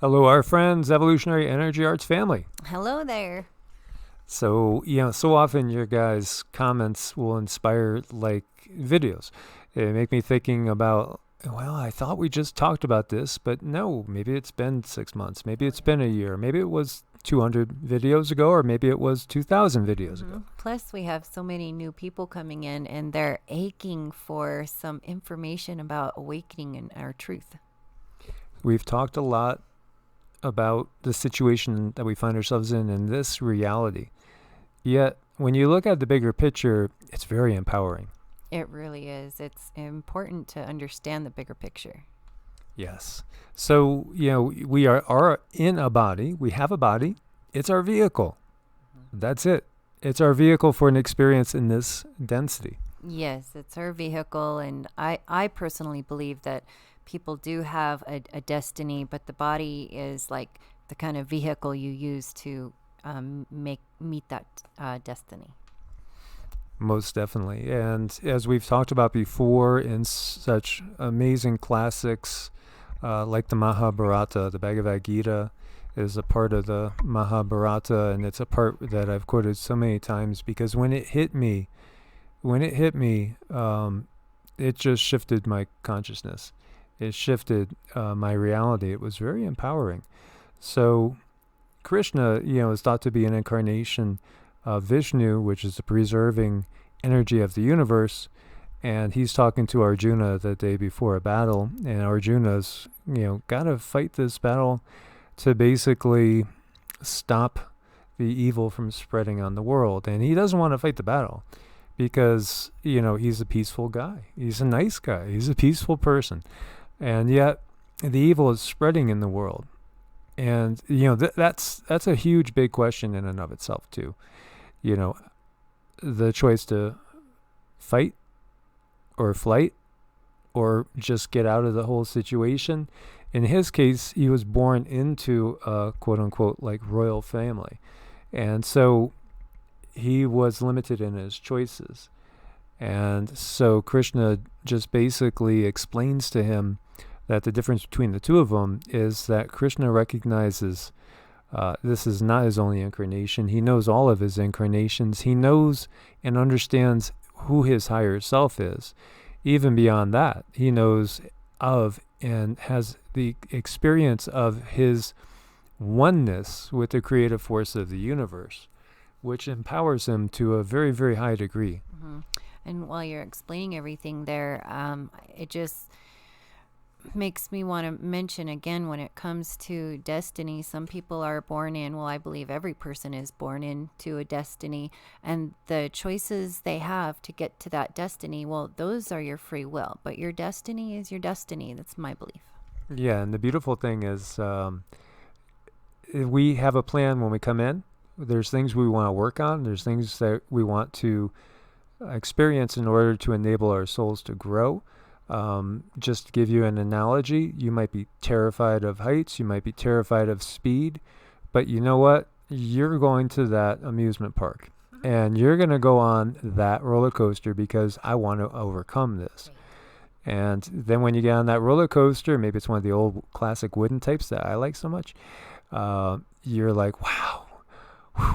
Hello, our friends, Evolutionary Energy Arts family. Hello there. So, so often your guys' comments will inspire like videos. They make me thinking about, well, I thought we just talked about this, but no, maybe it's been 6 months, maybe it's been a year, maybe it was 200 videos ago, or maybe it was 2,000 videos ago. Plus, we have so many new people coming in and they're aching for some information about awakening and our truth. We've talked a lot about the situation that we find ourselves in this reality. Yet, when you look at the bigger picture, it's very empowering. It really is. It's important to understand the bigger picture. Yes. So, we are in a body. We have a body. It's our vehicle. That's it. It's our vehicle for an experience in this density. Yes, it's our vehicle. And I personally believe that people do have a destiny, but the body is like the kind of vehicle you use to meet that destiny. Most definitely. And as we've talked about before in such amazing classics like the Mahabharata, the Bhagavad Gita is a part of the Mahabharata, and it's a part that I've quoted so many times because when it hit me, it just shifted my consciousness. It shifted my reality. It was very empowering. So Krishna, is thought to be an incarnation of Vishnu, which is the preserving energy of the universe. And he's talking to Arjuna the day before a battle. And Arjuna's, got to fight this battle to basically stop the evil from spreading on the world. And he doesn't want to fight the battle because, he's a peaceful guy. He's a nice guy. He's a peaceful person. And yet the evil is spreading in the world. And, that's a huge, big question in and of itself, too. The choice to fight or flight or just get out of the whole situation. In his case, he was born into a quote unquote like royal family. And so he was limited in his choices. And so Krishna just basically explains to him that the difference between the two of them is that Krishna recognizes this is not his only incarnation. He knows all of his incarnations. He knows and understands who his higher self is. Even beyond that, he knows of and has the experience of his oneness with the creative force of the universe, which empowers him to a very, very high degree. Mm-hmm. And while you're explaining everything there, it just makes me want to mention again, when it comes to destiny, some people are born in, well, I believe every person is born into a destiny, and the choices they have to get to that destiny, well, those are your free will, but your destiny is your destiny. That's my belief. Yeah, and the beautiful thing is we have a plan when we come in. There's things we want to work on. There's things that we want to experience in order to enable our souls to grow. Just to give you an analogy, you might be terrified of heights, you might be terrified of speed, but you know what? You're going to that amusement park and you're going to go on that roller coaster because I want to overcome this. And then when you get on that roller coaster, maybe it's one of the old classic wooden types that I like so much, you're like, wow,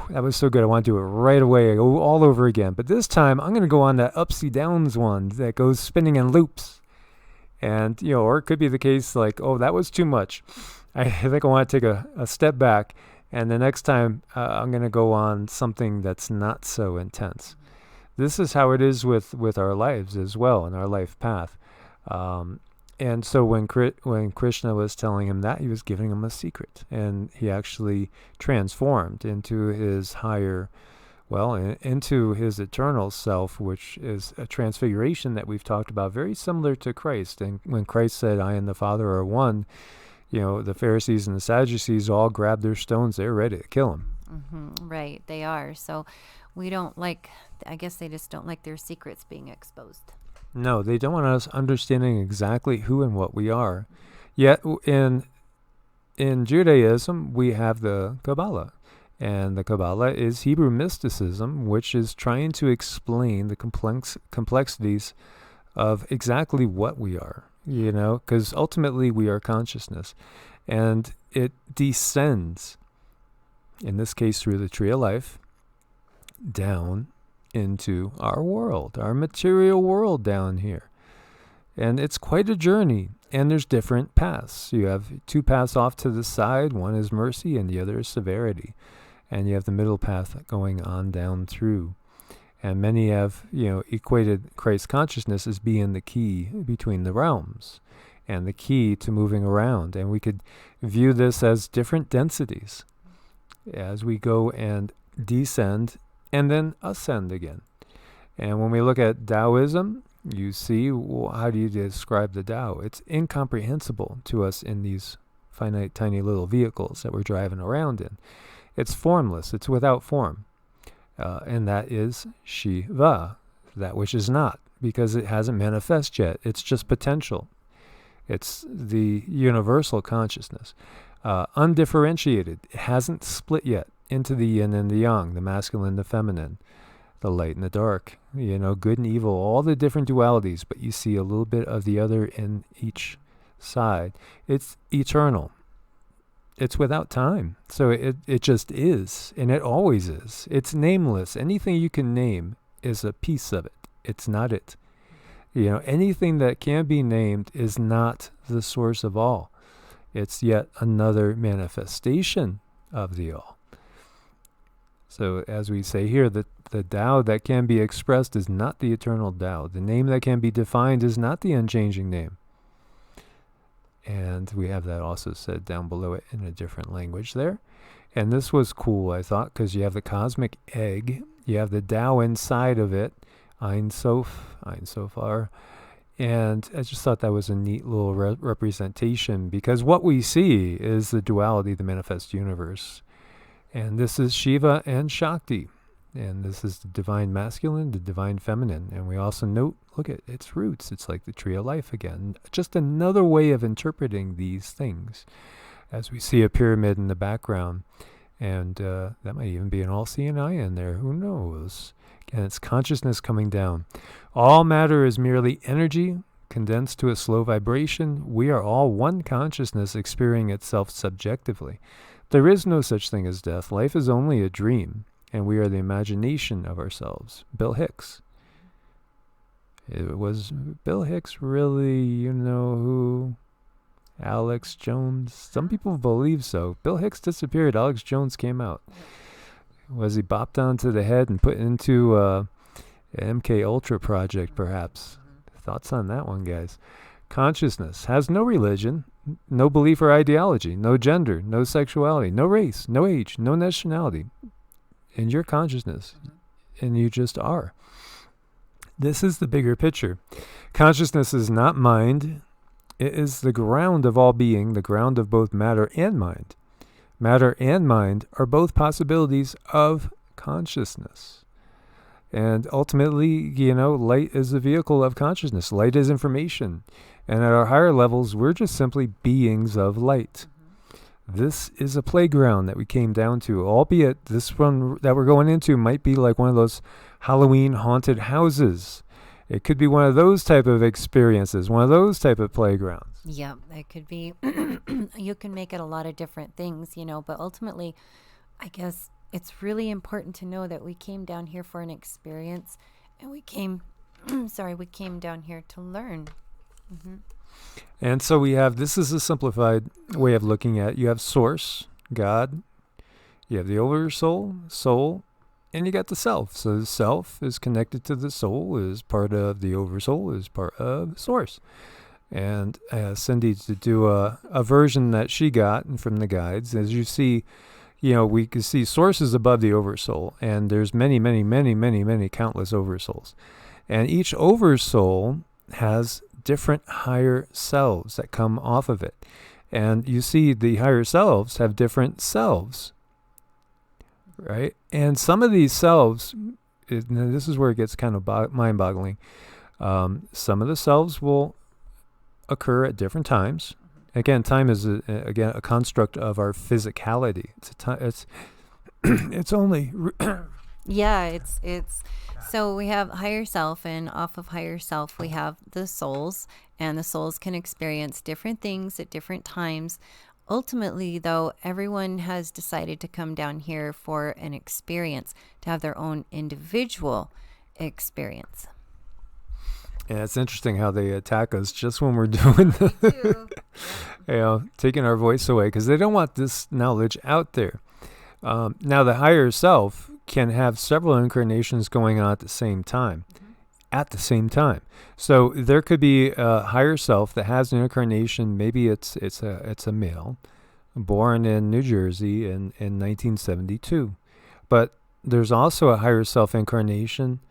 that was so good. I want to do it right away, all over again. But this time I'm going to go on that upsy downs one that goes spinning in loops. And, or it could be the case like, oh, that was too much. I think I want to take a step back. And the next time I'm going to go on something that's not so intense. This is how it is with our lives as well, in our life path. And so when Krishna was telling him that, he was giving him a secret. And he actually transformed into his higher, into his eternal self, which is a transfiguration that we've talked about, very similar to Christ. And when Christ said, I and the Father are one, the Pharisees and the Sadducees all grabbed their stones. They were ready to kill him. Mm-hmm. Right, they are. So I guess they just don't like their secrets being exposed. No, they don't want us understanding exactly who and what we are. Yet in Judaism, we have the Kabbalah. And the Kabbalah is Hebrew mysticism, which is trying to explain the complexities of exactly what we are because ultimately we are consciousness. And it descends, in this case through the tree of life, down into our world, our material world down here. And it's quite a journey. And there's different paths. You have two paths off to the side. One is mercy and the other is severity. And you have the middle path going on down through. And many have, equated Christ consciousness as being the key between the realms and the key to moving around. And we could view this as different densities as we go and descend and then ascend again. And when we look at Taoism, you see, well, how do you describe the Tao? It's incomprehensible to us in these finite, tiny little vehicles that we're driving around in. It's formless. It's without form. And that is Shiva, that which is not, because it hasn't manifested yet. It's just potential. It's the universal consciousness. Undifferentiated. It hasn't split yet into the yin and the yang, the masculine, the feminine, the light and the dark, good and evil, all the different dualities, but you see a little bit of the other in each side. It's eternal. It's without time. So it just is, and it always is. It's nameless. Anything you can name is a piece of it. It's not it. Anything that can be named is not the source of all. It's yet another manifestation of the all. So as we say here, the Tao that can be expressed is not the eternal Tao. The name that can be defined is not the unchanging name. And we have that also said down below it in a different language there. And this was cool, I thought, because you have the cosmic egg. You have the Tao inside of it. Ein Sof, Ein Sofar. And I just thought that was a neat little representation, because what we see is the duality, the manifest universe. And this is Shiva and Shakti. And this is the divine masculine, the divine feminine. And we also note, look at its roots. It's like the tree of life again. Just another way of interpreting these things. As we see a pyramid in the background. And that might even be an all-seeing eye in there. Who knows? Again, it's consciousness coming down. All matter is merely energy condensed to a slow vibration. We are all one consciousness experiencing itself subjectively. There is no such thing as death. Life is only a dream. And we are the imagination of ourselves. Bill Hicks. Was Bill Hicks really, who? Alex Jones? Some people believe so. Bill Hicks disappeared. Alex Jones came out. Was he bopped onto the head and put into an MK Ultra project, perhaps? Thoughts on that one, guys? Consciousness has no religion, no belief or ideology, no gender, no sexuality, no race, no age, no nationality. In your consciousness, and you just are. This is the bigger picture. Consciousness is not mind. It is the ground of all being, the ground of both matter and mind. Matter and mind are both possibilities of consciousness. And ultimately, light is the vehicle of consciousness. Light is information. And at our higher levels, we're just simply beings of light. This is a playground that we came down to, albeit this one that we're going into might be like one of those Halloween haunted houses. It could be one of those type of experiences, one of those type of playgrounds. Yeah, it could be. You can make it a lot of different things, but ultimately, I guess it's really important to know that we came down here for an experience, and we came down here to learn. Mm-hmm. And so we have, this is a simplified way of looking at, you have source, God, you have the oversoul, soul, and you got the self. So the self is connected to the soul, is part of the oversoul, is part of source. And Cindy to do a version that she got from the guides. As you see, we can see sources above the oversoul, and there's many, many, many, many, many countless oversouls. And each oversoul has different higher selves that come off of it. And you see the higher selves have different selves, right? And some of these selves, this is where it gets kind of mind-boggling. Some of the selves will occur at different times. Again, time is a construct of our physicality. It's only Yeah, it's so we have higher self, and off of higher self we have the souls, and the souls can experience different things at different times. Ultimately, though, everyone has decided to come down here for an experience, to have their own individual experience. Yeah, it's interesting how they attack us just when we're doing taking our voice away, because they don't want this knowledge out there. Now, the higher self can have several incarnations going on at the same time. At the same time, so there could be a higher self that has an incarnation. Maybe it's a male, born in New Jersey in 1972, but there's also a higher self incarnation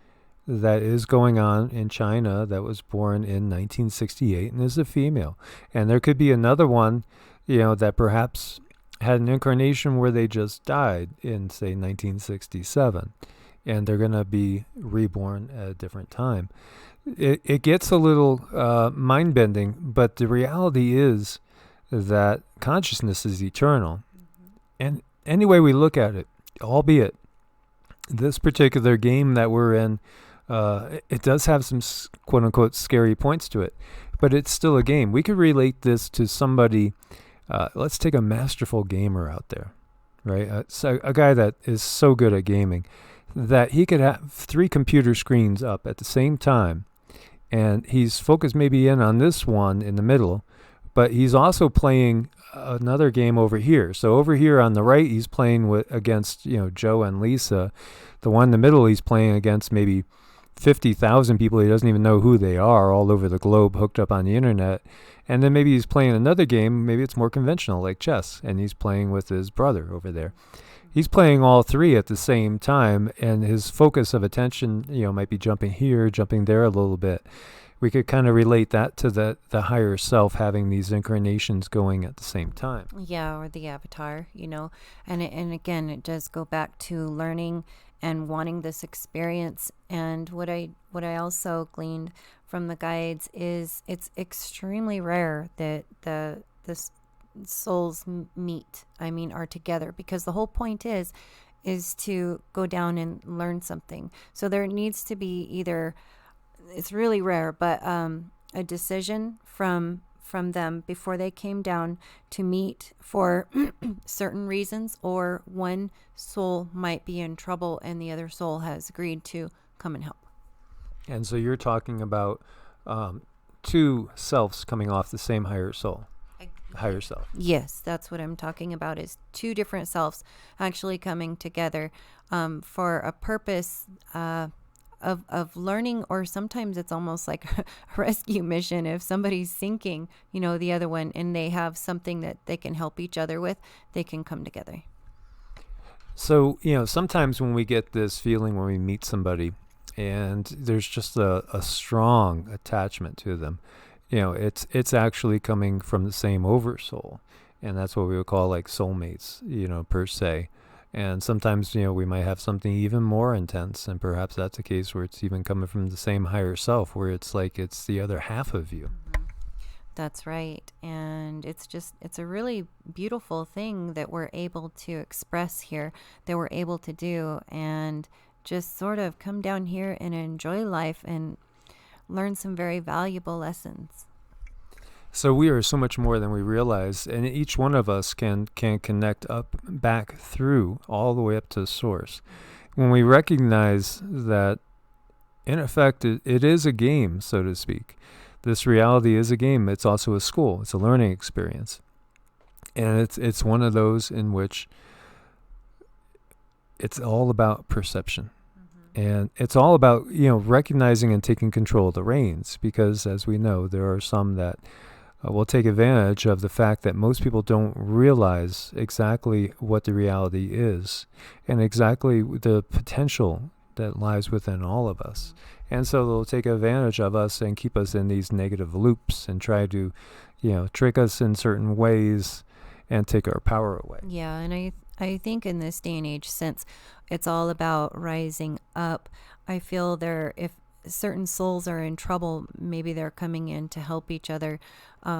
that is going on in China that was born in 1968 and is a female. And there could be another one, that perhaps had an incarnation where they just died in, say, 1967, and they're going to be reborn at a different time. It gets a little mind-bending, but the reality is that consciousness is eternal. And any way we look at it, albeit this particular game that we're in, it does have some quote-unquote scary points to it, but it's still a game. We could relate this to somebody, let's take a masterful gamer out there, right? So a guy that is so good at gaming that he could have 3 computer screens up at the same time, and he's focused maybe in on this one in the middle, but he's also playing another game over here. So over here on the right, he's playing against Joe and Lisa. The one in the middle, he's playing against maybe 50,000 people he doesn't even know who they are, all over the globe, hooked up on the internet. And then maybe he's playing another game, maybe it's more conventional, like chess, and he's playing with his brother over there. He's playing all 3 at the same time, and his focus of attention, might be jumping here, jumping there a little bit. We could kind of relate that to the higher self having these incarnations going at the same time. Yeah, or the avatar, and again, it does go back to learning and wanting this experience. And what I also gleaned from the guides is it's extremely rare that the souls meet. Are together, because the whole point is to go down and learn something. So there needs to be either, it's really rare, but a decision from them before they came down to meet for certain reasons, or one soul might be in trouble and the other soul has agreed to come and help. And so you're talking about 2 selves coming off the same higher soul. Higher self. Yes, that's what I'm talking about, is 2 different selves actually coming together for a purpose of learning, or sometimes it's almost like a rescue mission. If somebody's sinking, the other one, and they have something that they can help each other with, they can come together. So, sometimes when we get this feeling when we meet somebody and there's just a strong attachment to them, it's actually coming from the same oversoul. And that's what we would call like soulmates, per se. And sometimes, we might have something even more intense, and perhaps that's a case where it's even coming from the same higher self, where it's like it's the other half of you. Mm-hmm. That's right. And it's a really beautiful thing that we're able to express here, that we're able to do, and just sort of come down here and enjoy life and learn some very valuable lessons. So we are so much more than we realize, and each one of us can connect up back through all the way up to the source. When we recognize that, in effect, it is a game, so to speak. This reality is a game. It's also a school. It's a learning experience. And it's one of those in which it's all about perception. And it's all about, recognizing and taking control of the reins, because as we know, there are some that will take advantage of the fact that most people don't realize exactly what the reality is and exactly the potential that lies within all of us. And so they'll take advantage of us and keep us in these negative loops and try to, trick us in certain ways and take our power away. Yeah, and I think in this day and age, since it's all about rising up, I feel if certain souls are in trouble, maybe they're coming in to help each other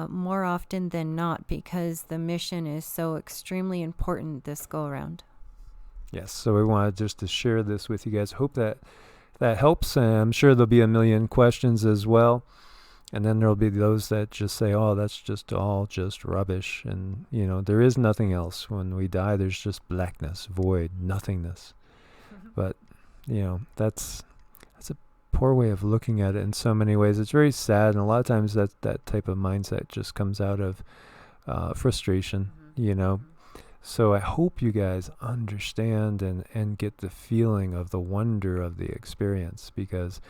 more often than not, because the mission is so extremely important this go around. Yes, so we wanted just to share this with you guys. Hope that helps. And I'm sure there'll be a million questions as well. And then there'll be those that just say, oh, that's just all just rubbish. And, there is nothing else. When we die, there's just blackness, void, nothingness. But, that's a poor way of looking at it in so many ways. It's very sad. And a lot of times that type of mindset just comes out of frustration, So I hope you guys understand and get the feeling of the wonder of the experience, because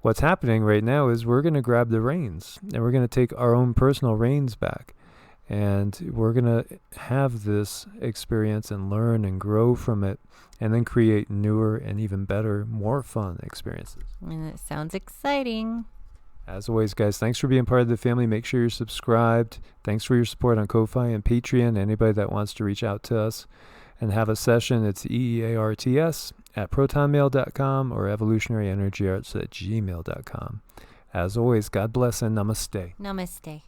what's happening right now is we're going to grab the reins and we're going to take our own personal reins back, and we're going to have this experience and learn and grow from it, and then create newer and even better, more fun experiences. And it sounds exciting. As always, guys, thanks for being part of the family. Make sure you're subscribed. Thanks for your support on Ko-Fi and Patreon. Anybody that wants to reach out to us and have a session, it's EEARTS@protonmail.com or evolutionaryenergyarts@gmail.com. As always, God bless and namaste. Namaste.